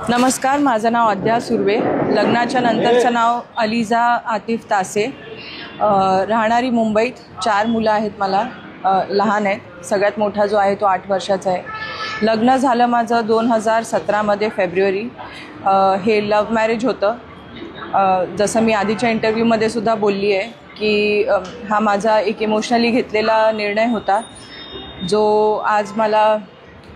नमस्कार, माझं नाव अद्या सुर्वे. लग्नाच्या नंतरचं नाव अलिजा आतिफ तासे. राहणारी मुंबईत. 4 मुलं आहेत मला, लहान आहेत. सगळ्यात मोठा जो आहे तो 8 वर्षाचा आहे. लग्न झालं माझं 2017मध्ये फेब्रुवारी. हे लव्ह मॅरेज होतं. जसं मी आधीच्या इंटरव्ह्यूमध्ये सुद्धा बोलली आहे की हा माझा एक इमोशनली घेतलेला निर्णय होता, जो आज मला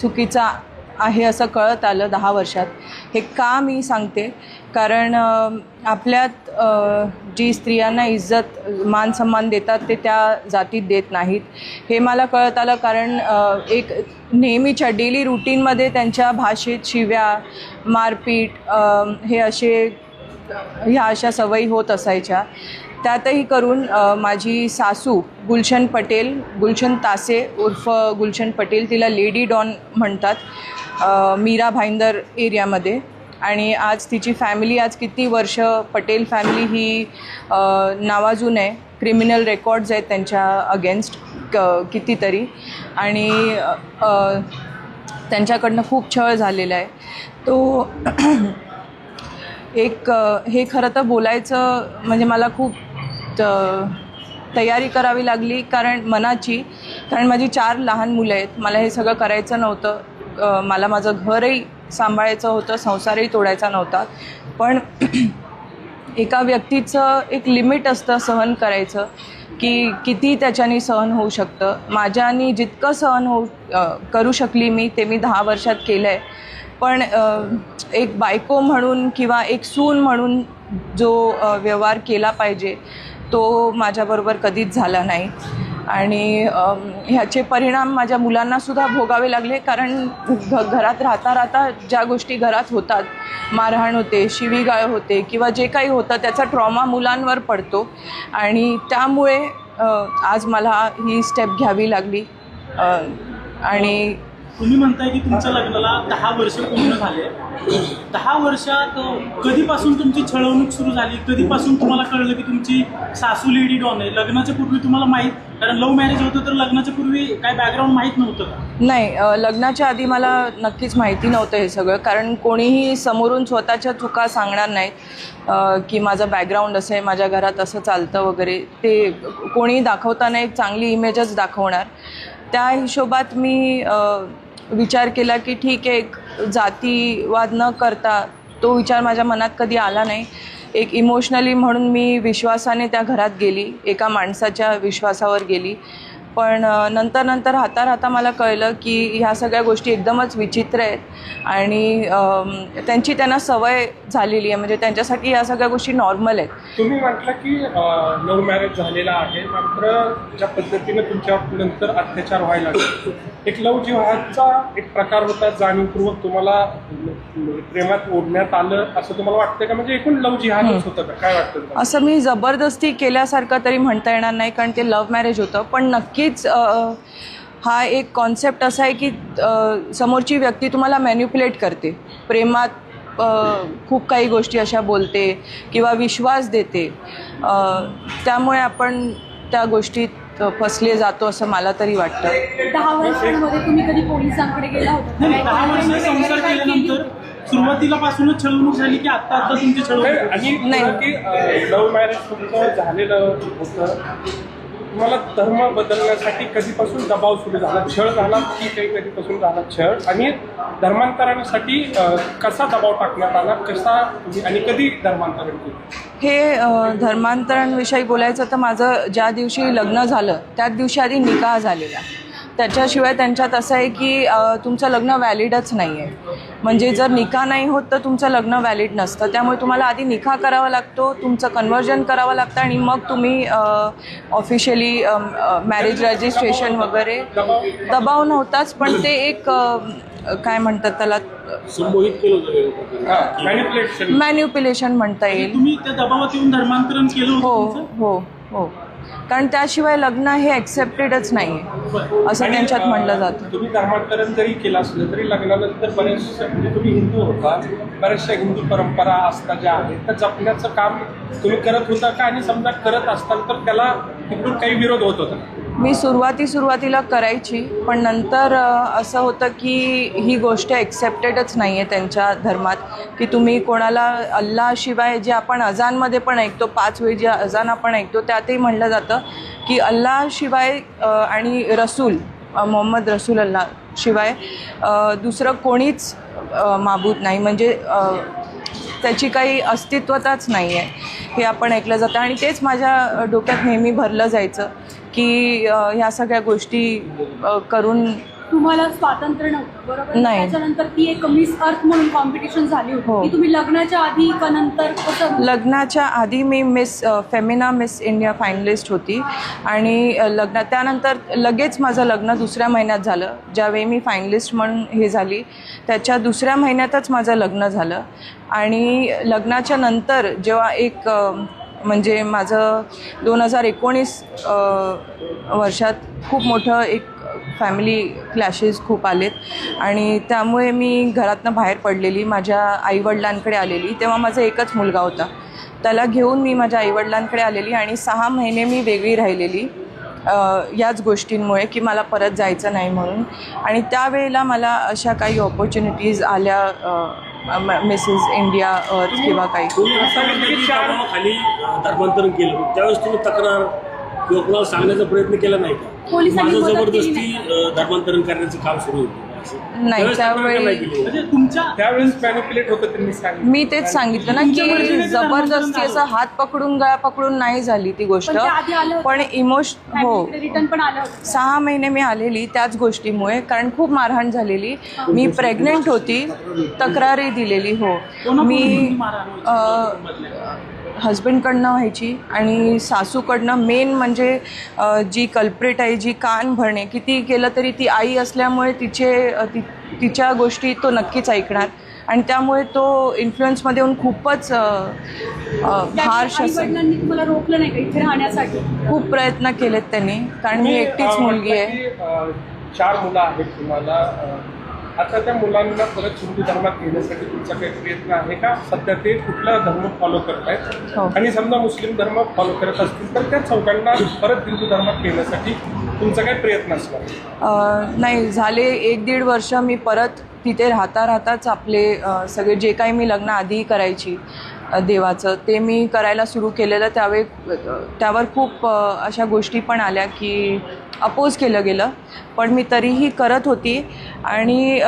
चुकीचा आहे असं कळत आलं 10 वर्षात. हे का मी सांगते, कारण आपल्यात जी स्त्रियांना इज्जत मान सन्मान देतात ते त्या जातीत देत नाहीत. हे मला कळत आलं कारण एक नेहमीच्या डेली रुटीनमध्ये त्यांच्या भाषेत शिव्या, मारपीट ह्या अशा सवयी होत असायच्या. त्यातही करून माझी सासू गुलशन तासे उर्फ गुलशन पटेल, तिला लेडी डॉन म्हणतात, मीरा भाईंदर एरियामध्ये. आणि आज तिची फॅमिली, आज किती वर्ष पटेल फॅमिली ही नावाजून आहे. क्रिमिनल रेकॉर्ड्स आहेत त्यांच्या अगेन्स्ट कितीतरी, आणि त्यांच्याकडनं खूप छळ झालेला आहे. तो हे खरं तर बोलायचं म्हणजे मला खूप तयारी करावी लागली, कारण माझी 4 लहान मुलं आहेत. मला हे सगळं करायचं नव्हतं. मला माझं घरही सांभाळायचं होतं, संसारही तोडायचा नव्हता. पण एका व्यक्तीचं एक लिमिट असतं सहन करायचं, की किती त्याच्याने सहन होऊ शकतं. माझ्यानी जितकं सहन करू शकली मी, ते मी 10 वर्षात केलं आहे. पण एक बायको म्हणून किंवा एक सून म्हणून जो व्यवहार केला पाहिजे तो माझ्याबरोबर कधीच झाला नाही. आणि ह्याचे परिणाम माझ्या मुलांनासुद्धा भोगावे लागले, कारण घरात राहता ज्या गोष्टी घरात होतात, मारहाण होते, शिवीगाळ होते किंवा जे काही होतं त्याचा ट्रॉमा मुलांवर पडतो. आणि त्यामुळे आज मला ही स्टेप घ्यावी लागली. आणि तुम्ही म्हणताय की तुमच्या लग्नाला 10 वर्ष पूर्ण झाले. 10 वर्षात कधीपासून तुमची छळवणूक सुरू झाली? कधीपासून तुम्हाला कळलं की तुमची सासू लेडी डॉन आहे? लग्नाच्या पूर्वी तुम्हाला माहीत, कारण लव्ह मॅरेज होतं तर लग्नाच्या पूर्वी काय बॅकग्राऊंड माहीत नव्हतं का? नाही, लग्नाच्या आधी मला नक्कीच माहिती नव्हतं हे सगळं, कारण कोणीही समोरून स्वतःच्या चुका सांगणार नाहीत की माझं बॅकग्राऊंड असं आहे, माझ्या घरात असं चालतं वगैरे. ते कोणी दाखवताना एक चांगली इमेजच दाखवणार. त्या हिशोबात मी विचार केला की ठीक आहे, एक जातीवाद न करता, तो विचार माझ्या मनात कधी आला नाही. एक इमोशनली म्हणून मी विश्वासाने त्या घरात गेली, एका माणसाच्या विश्वासावर गेली. पण नंतर राहता मला कळलं की ह्या सगळ्या गोष्टी एकदमच विचित्र आहेत आणि त्यांना सवय झालेली आहे. म्हणजे त्यांच्यासाठी ह्या सगळ्या गोष्टी नॉर्मल आहेत. तुम्ही म्हटलं की लव्ह मॅरेज झालेला आहे, मात्र ज्या पद्धतीने तुमच्या नंतर अत्याचार व्हायला लागले, एक लव्ह जिहादचा एक प्रकार होता, जाणीवपूर्वक तुम्हाला प्रेमात ओढण्यात आलं असं तुम्हाला वाटतं का? म्हणजे एकूण लव्ह जिहादच होतं का? काय वाटतं? असं मी जबरदस्ती केल्यासारखं तरी म्हणता येणार नाही, कारण ते लव्ह मॅरेज होतं. पण नक्कीच हा एक कॉन्सेप्ट असा आहे की समोरची व्यक्ती तुम्हाला मॅन्युप्युलेट करते. प्रेमात खूप काही गोष्टी अशा बोलते किंवा विश्वास देते. त्यामुळे आपण त्या गोष्टीत फसले जातो असं मला तरी वाटतं. 10 वर्षांमध्ये तुम्ही कधी पोलिसांकडे गेला होता? 10 वर्ष संसार केल्यानंतर सुरुवातीला पासूनच छळवणूक झाली की आता तुमची छळवणूक? आणि की लव्ह मॅरेज तुमचं झालेलं होतं, तुम्हाला धर्म बदलण्यासाठी कधीपासून दबाव सुरू झाला? छळ झाला की काही कधीपासून झाला छळ? आणि धर्मांतरासाठी कसा दबाव टाकण्यात आला, कसा आणि कधी धर्मांतरण केलं? हे धर्मांतरणविषयी बोलायचं तर माझं ज्या दिवशी लग्न झालं त्याच दिवशी आधी निकाह झालेला. त्याच्याशिवाय त्यांच्यात असं आहे की तुमचं लग्न व्हॅलिडच नाही आहे. म्हणजे जर निकाह नाही होत तर तुमचं लग्न व्हॅलिड नसतं. त्यामुळे तुम्हाला आधी निकाह करावा लागतो, तुमचं कन्व्हर्जन करावं लागतं आणि मग तुम्ही ऑफिशियली मॅरेज रजिस्ट्रेशन वगैरे. दबाव नव्हताच, पण ते एक काय म्हणतात त्याला, मॅन्युप्युलेशन म्हणता येईल. तुम्ही त्या दबावात येऊन धर्मांतरण केलं होतं? हो, कारण त्याशिवाय लग्न हे ॲक्सेप्टेडच नाही आहे असं त्यांच्यात म्हणलं जातं. तुम्ही धर्मांतरण जरी केलं असलं तरी लग्नानंतर बरेचशा, म्हणजे तुम्ही हिंदू होता, बऱ्याचशा हिंदू परंपरा असतात ज्या आहेत त्या जपण्याचं काम तुम्ही करत होता का? आणि समजा करत असताल तर त्याला तिकडून काही विरोध होत होता? मी सुरुवातीला करायची, पण नंतर असं होतं की ही गोष्ट एक्सेप्टेडच नाही आहे त्यांच्या धर्मात, की तुम्ही कोणाला अल्लाशिवाय, जे आपण अजानमध्ये पण ऐकतो 5 वेळी जे अजान आपण ऐकतो त्यातही म्हणलं जातं की अल्लाशिवाय आणि रसूल मोहम्मद रसूल अल्लाह शिवाय दुसरं कोणीच माबूद नाही, म्हणजे त्याची काही अस्तित्वताच नाही आहे हे आपण ऐकलं जातं. आणि तेच माझ्या डोक्यात नेहमी भरलं जायचं की ह्या सगळ्या गोष्टी करून तुम्हाला स्वातंत्र्य नव्हतं बरोबर? नाही. त्याच्यानंतर ती एक मिस अर्थ म्हणून कॉम्पिटिशन झाली हो. होती. की तुम्ही लग्नाच्या आधी का नंतर कसं? लग्नाच्या आधी मी फेमिना मिस इंडिया फायनलिस्ट होती आणि त्यानंतर लगेच माझं लग्न 2ऱ्या महिन्यात झालं. ज्यावेळी मी फायनलिस्ट म्हणून हे झाली त्याच्या 2ऱ्या महिन्यातच माझं लग्न झालं. आणि लग्नाच्या नंतर जेव्हा एक म्हणजे माझं 2019 वर्षात खूप मोठं एक फॅमिली क्लॅशेस खूप आलेत आणि त्यामुळे मी घरातनं बाहेर पडलेली, माझ्या आईवडिलांकडे आलेली. तेव्हा माझा एकच मुलगा होता, त्याला घेऊन मी माझ्या आईवडिलांकडे आलेली आणि 6 महिने मी वेगळी राहिलेली याच गोष्टींमुळे की मला परत जायचं नाही म्हणून. आणि त्यावेळेला मला अशा काही ऑपॉर्च्युनिटीज आल्या मिसेस इंडिया अर्थ किंवा काही. खाली धर्मांतरण केलं त्यावेळेस तुम्ही तक्रार किंवा कोणाला सांगण्याचा प्रयत्न केला नाही का? पोलिसांनी माझं मदत केली जबरदस्ती धर्मांतरण करण्याचं काम सुरू होतं नाही, त्यावेळी म्हणजे तुमच्या त्यावेळेस मॅनिप्युलेट होतं त्यांनी सांगितलं. मी तेच सांगितलं ना की जबरदस्ती असं हात पकडून गळा पकडून नाही झाली ती गोष्ट, पण ते आधी आलं होतं. पण हो रिटर्न पण आलं होतं. 6 महिने मी आलेली त्याच गोष्टीमुळे, कारण खूप मारहाण झालेली. मी प्रेग्नेंट होती, तक्रारी दिलेली. हो, मी हजबंडकडनं व्हायची आणि सासूकडनं. मेन म्हणजे जी कल्प्रेट आहे, जी कान भरणे, किती केलं तरी ती आई असल्यामुळे तिच्या गोष्टी तो नक्कीच ऐकणार आणि त्यामुळे तो इन्फ्लुएन्समध्ये येऊन खूपच हार्श असं. आई-वडिलांनी तुम्हाला रोखलं नाही का इथे राहण्यासाठी? खूप प्रयत्न केलेत त्यांनी, कारण मी एकटीच मुलगी आहे. 4 मुलं आहेत तुम्हाला. आता त्या मुलांना परत हिंदू धर्मात घेण्यासाठी तुमचा काही प्रयत्न आहे का? सध्या ते कुठला धर्म फॉलो करत आहेत हो. आणि समजा मुस्लिम धर्म फॉलो करत असतील तर त्या चौघांना परत हिंदू धर्मात घेण्यासाठी तुमचा काही प्रयत्न असणार? नाही, झाले 1-1.5 वर्ष मी परत तिथे राहताच आपले सगळे जे काही मी लग्न आधी करायची देवाचं ते मी करायला सुरू केलेलं. त्यावर खूप अशा गोष्टी पण आल्या की अपोज केलं गेलं, पण मी तरीही करत होती. आणि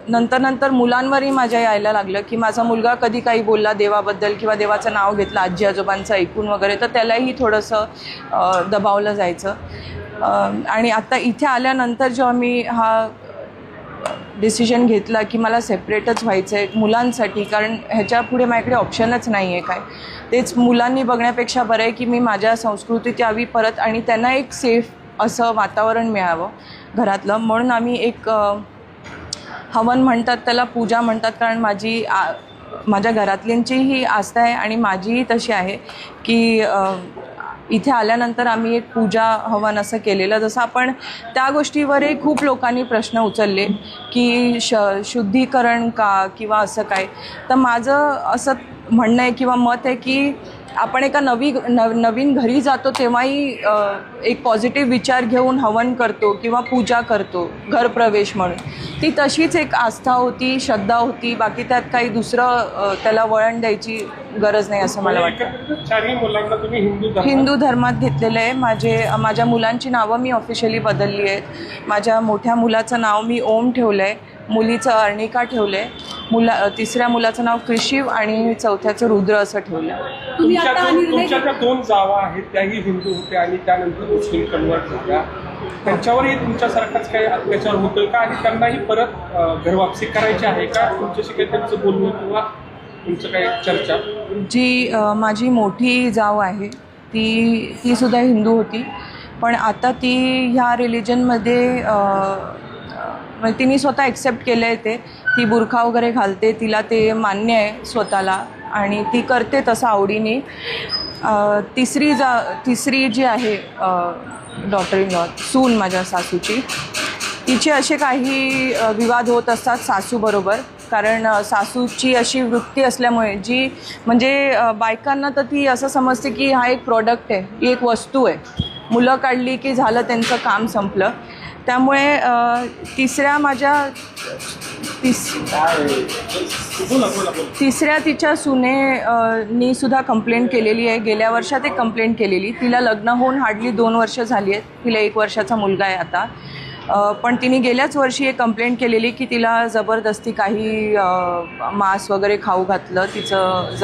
नंतर मुलांवरही माझ्या यायला लागलं की माझा मुलगा कधी काही बोलला देवाबद्दल किंवा देवाचं नाव घेतलं आजी आजोबांचं ऐकून वगैरे, तर त्यालाही थोडंसं दबावलं जायचं. आणि आता इथे आल्यानंतर जेव्हा मी हा डिसिजन घेतला की मला सेपरेटच व्हायचं आहे मुलांसाठी, कारण ह्याच्या पुढे माझ्याकडे ऑप्शनच नाही आहे काय. तेच मुलांनी बघण्यापेक्षा बरं आहे की मी माझ्या संस्कृतीत यावी परत आणि त्यांना एक सेफ असं वातावरण मिळावं घरातलं. म्हणून आम्ही एक हवन म्हणतात त्याला, पूजा म्हणतात, कारण माझ्या घरातल्यांचीही आस्था आहे आणि माझीही तशी आहे की इथे आल्यानंतर आम्ही एक पूजा हवन असं केलेलं. जसं आपण त्या गोष्टीवरही खूप लोकांनी प्रश्न उचलले की शुद्धीकरण का किंवा असं काय. तर माझं असं म्हणणं आहे किंवा मत आहे की आपण एका नवीन घरी जातो तेव्हाही एक पॉझिटिव्ह विचार घेऊन हवन करतो किंवा पूजा करतो घरप्रवेश म्हणून. ती तशीच एक आस्था होती, श्रद्धा होती. बाकी त्यात काही दुसरं त्याला वळण द्यायची गरज नाही असं मला वाटतं. 4 मुलांना तुम्ही हिंदू धर्मात घेतलेलं आहे. माझ्या मुलांची नावं मी ऑफिशियली बदलली आहेत. माझ्या मोठ्या मुलाचं नाव मी ओम ठेवलं आहे, मुलीचं अर्णिका ठेवलं आहे, 3ऱ्या मुलाचं नाव कृषिव आणि 4थ्याचं रुद्र असं ठेवलं आहे. तुमच्या त्या 2 जावा आहेत त्याही हिंदू होत्या आणि त्यानंतर मुस्लिम कन्वर्ट होत्या. त्यांच्यावरही तुमच्यासारखाच काही अत्याचार होतोय का आणि त्यांनाही परत घरवापसी करायची आहे का? तुमच्याशी काही त्यांचं बोलणं किंवा तुमचं काही चर्चा? जी माझी मोठी जाव आहे ती सुद्धा हिंदू होती, पण आता ती ह्या रिलिजनमध्ये तिने स्वतः ॲक्सेप्ट केलं आहे. ती बुरखा वगैरे घालते, तिला ते मान्य आहे स्वतःला आणि ती करते तसं आवडीने. तिसरी जी आहे डॉटर इन लॉ, सून माझ्या सासूची, तिचे असे काही विवाद होत असतात सासूबरोबर, कारण सासूची अशी वृत्ती असल्यामुळे म्हणजे बायकांना तर ती असं समजते की हा एक प्रॉडक्ट आहे, ही एक वस्तू आहे मुलं काढली की झालं त्यांचं काम संपलं. त्यामुळे तिसऱ्या तिच्या नी सुद्धा कंप्लेंट केलेली आहे. गेल्या वर्षात एक कंप्लेंट केलेली. तिला लग्न होऊन हार्डली 2 वर्ष झाली आहेत. तिला 1 वर्षाचा मुलगा आहे आता. पण तिने गेल्याच वर्षी एक कंप्लेंट केलेली की तिला जबरदस्ती काही मांस वगैरे खाऊ घातलं. तिचं